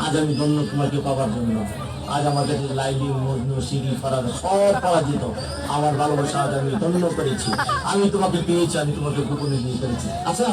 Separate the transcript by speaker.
Speaker 1: আজ আমি ধন্য তোমাকে পাওয়ার জন্য। আজ আমাদের লাইলি মজনু সিরি ফরাদ সব পরাজিত। আমার ভালোবাসা আজ আমি ধন্য করেছি। আমি তোমাকে পেয়েছি, আমি তোমাকে গোপনে বিয়ে করেছি। আচ্ছা